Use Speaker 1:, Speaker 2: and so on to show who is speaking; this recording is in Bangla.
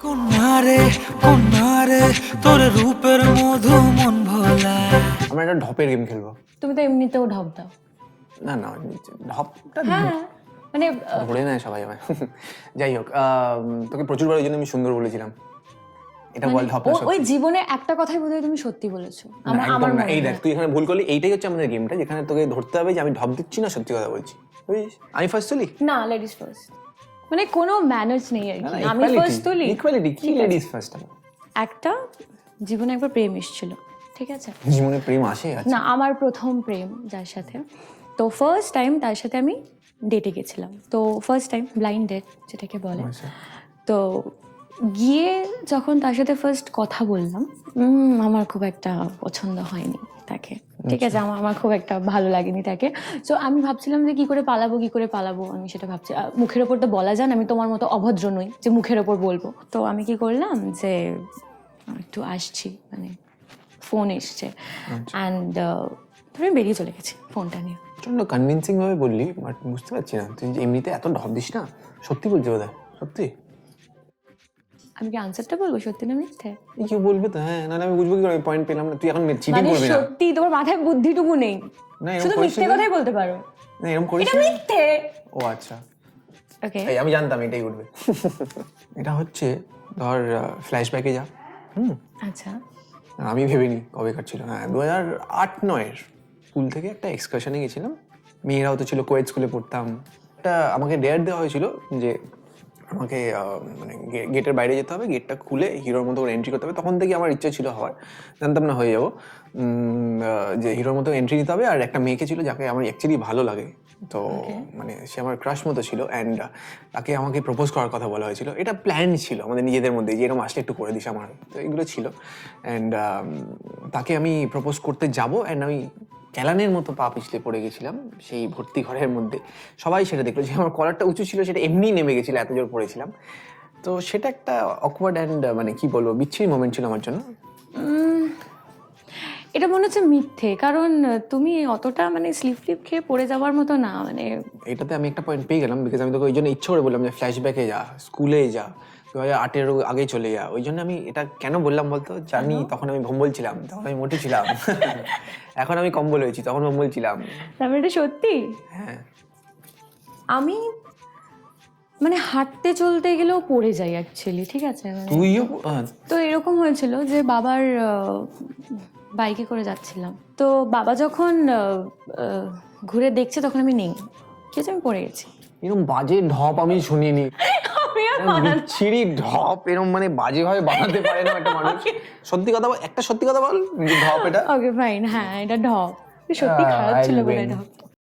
Speaker 1: কন্যারে কন্যারে তোর রূপের মধু মন ভোলা।
Speaker 2: আমরা একটা ঢপের গেম খেলবো।
Speaker 3: তুমি তো এমনিতেও ঢপ দাও।
Speaker 2: না না ঢপটা
Speaker 3: হ্যাঁ মানে
Speaker 2: ধরে নেয় সবাই আমার। যাই হোক, তোকে প্রচুরবার ওই জন্য আমি সুন্দর বলেছিলাম। এটা বল ঢপ না
Speaker 3: ওই
Speaker 2: সত্যি?
Speaker 3: জীবনে একটা কথাই বোধহয় তুমি সত্যি বলেছো।
Speaker 2: না,
Speaker 3: আমার
Speaker 2: একদম না।
Speaker 3: মনে
Speaker 2: এই
Speaker 3: হয়।
Speaker 2: দেখ, তুই এখানে ভুল করলি। এইটাই হচ্ছে আমাদের গেমটা, যেখানে তোকে ধরতে হবে যে আমি ঢপ দিচ্ছি না সত্যি কথা বলছি। বুঝিস? আমি ফার্স্ট তুলি।
Speaker 3: না, লেডিস ফার্স্ট, মানে কোনো ম্যানার্স নেই আর কি। আমি ফার্স্ট তুলি।
Speaker 2: ইকুয়ালিটি কি লেডিস ফার্স্ট?
Speaker 3: একটা জীবনে একবার প্রেম এসেছিল, ঠিক আছে?
Speaker 2: জীবনে প্রেম আসে? আচ্ছা।
Speaker 3: না, আমার প্রথম প্রেম যার সাথে, তো ফার্স্ট টাইম তার সাথে আমি ডেটে গেছিলাম। তো ফার্স্ট টাইম ব্লাইন্ড ডেট যেটাকে বলে।
Speaker 2: আচ্ছা।
Speaker 3: তো গিয়ে যখন তার সাথে ফার্স্ট কথা বললাম, আমার খুব একটা পছন্দ হয়নি তাকে, ঠিক আছে? আমার খুব একটা ভালো লাগেনি তাকে। সো আমি ভাবছিলাম যে কি করে পালাবো, আমি সেটা ভাবছি। মুখের ওপর তো বলা যায় না, আমি তোমার মতো অভদ্র নই যে মুখের ওপর বলবো। তো আমি কি করলাম যে একটু আসছি, মানে ফোন এসছে অ্যান্ড তুমি বেরিয়ে চলে গেছি ফোনটা নিয়ে।
Speaker 2: প্রচন্ড কনভিন্সিং ভাবে বললি, বাট বুঝতে পারছি না তুই যে এমনিতে এত ঢপ দিস না। সত্যি বলছি বোধহয়? সত্যি?
Speaker 3: আমি কি আনসারটা বলবো সত্যি না মিথ্যে?
Speaker 2: কেউ বলবে তো, হ্যাঁ, নাহলে আমি বুঝবো কি করে? পয়েন্ট পেলাম না। তুই এখন চিটিং
Speaker 3: মানে
Speaker 2: করবি না?
Speaker 3: সত্যি তোমার মাথায় বুদ্ধিটুকু নেই,
Speaker 2: না, এরকম
Speaker 3: শুধু
Speaker 2: করিস
Speaker 3: মিথ্যে
Speaker 2: না।
Speaker 3: কথাই বলতে পারো।
Speaker 2: না, এরকম করিস
Speaker 3: এটা
Speaker 2: না।
Speaker 3: মিথ্যে।
Speaker 2: ও আচ্ছা,
Speaker 3: ওকে,
Speaker 2: এই আমি জানতাম এটাই উঠবে। এটা হচ্ছে, ধর, ফ্ল্যাশব্যাকে যা।
Speaker 3: আচ্ছা
Speaker 2: আমি ভেবেনি কবে কাটছিল। হ্যাঁ, 2008-9 স্কুল থেকে একটা এক্সকারশনে গেছিলাম। মেয়েরাও তো ছিল, কোয়েড স্কুলে পড়তাম। একটা আমাকে ডেয়ার দেওয়া হয়েছিল যে আমাকে মানে গেটের বাইরে যেতে হবে, গেটটা খুলে হিরোর মতো করে এন্ট্রি করতে হবে। তখন থেকে আমার ইচ্ছে ছিল হওয়ার, জানতাম না হয়ে যাবো, যে হিরোর মতো এন্ট্রি নিতে হবে। আর একটা মেয়েকে ছিল যাকে আমার অ্যাকচুয়ালি ভালো লাগে, তো মানে সে আমার ক্রাশ মতো ছিল। অ্যান্ড তাকে আমাকে প্রপোজ করার কথা বলা হয়েছিল। এটা প্ল্যান ছিল আমাদের নিজেদের মধ্যে, যে এরকম আসলে একটু করে দিস আমার। তো এগুলো ছিল। অ্যান্ড তাকে আমি প্রপোজ করতে যাব, অ্যান্ড আমি ক্যালানের মতো পা পিছলে পড়ে গেছিলাম সেই ভর্তি ঘরের মধ্যে। সবাই সেটা দেখলো যে আমার কলারটা উঁচু ছিল, সেটা এমনিই নেমে গেছিলো, এত জোর পড়েছিলাম। তো সেটা একটা অকওয়ার্ড অ্যান্ড মানে কি বলবো, বিচ্ছিরি মোমেন্ট ছিল আমার জন্য।
Speaker 3: এটা মনে হচ্ছে মিথ্যে, কারণ তুমি অতটা মানে স্লিপ খেয়ে পড়ে যাওয়ার মতো না। মানে
Speaker 2: এটাতে আমি একটা পয়েন্ট পেয়ে গেলাম, বিকজ আমি তোকে ওই জন্য ইচ্ছে করে বললাম যে ফ্ল্যাশব্যাকে যা, স্কুলে যা, 2008-এর আগে চলে যা। ওই জন্য আমি এটা কেন বললাম বলতো? জানি তখন আমি ভম্বল ছিলাম, তখন আমি মোটু ছিলাম। এখন আমি কম্বল হয়েছি, তখন ভম্বল ছিলাম।
Speaker 3: তারপরে এটা সত্যি।
Speaker 2: হ্যাঁ।
Speaker 3: আমি মানে হাঁটতে চলতে গেলেও পড়ে যাই অ্যাকচুয়ালি, ঠিক আছে? মানে
Speaker 2: তুইও?
Speaker 3: তো এরকম হয়েছিল যে বাবার বাইকে করে যাচ্ছিলাম, তো বাবা যখন ঘুরে দেখছে তখন আমি নেই, কি হচ্ছে, আমি পড়ে গেছি।
Speaker 2: এরকম বাজে ঢপ আমি শুনিনি।
Speaker 3: আমি আর
Speaker 2: বিচ্ছিরি ঢপ এরকম মানে বাজে ভাবে বানাতে পারে না একটা মানুষ। সত্যি কথা বল, একটা সত্যি কথা বল যে ঢপ এটা।
Speaker 3: ওকে ফাইন, হ্যাঁ এটা ঢপ, সত্যি খারাপ ছিল বলে ঢপ।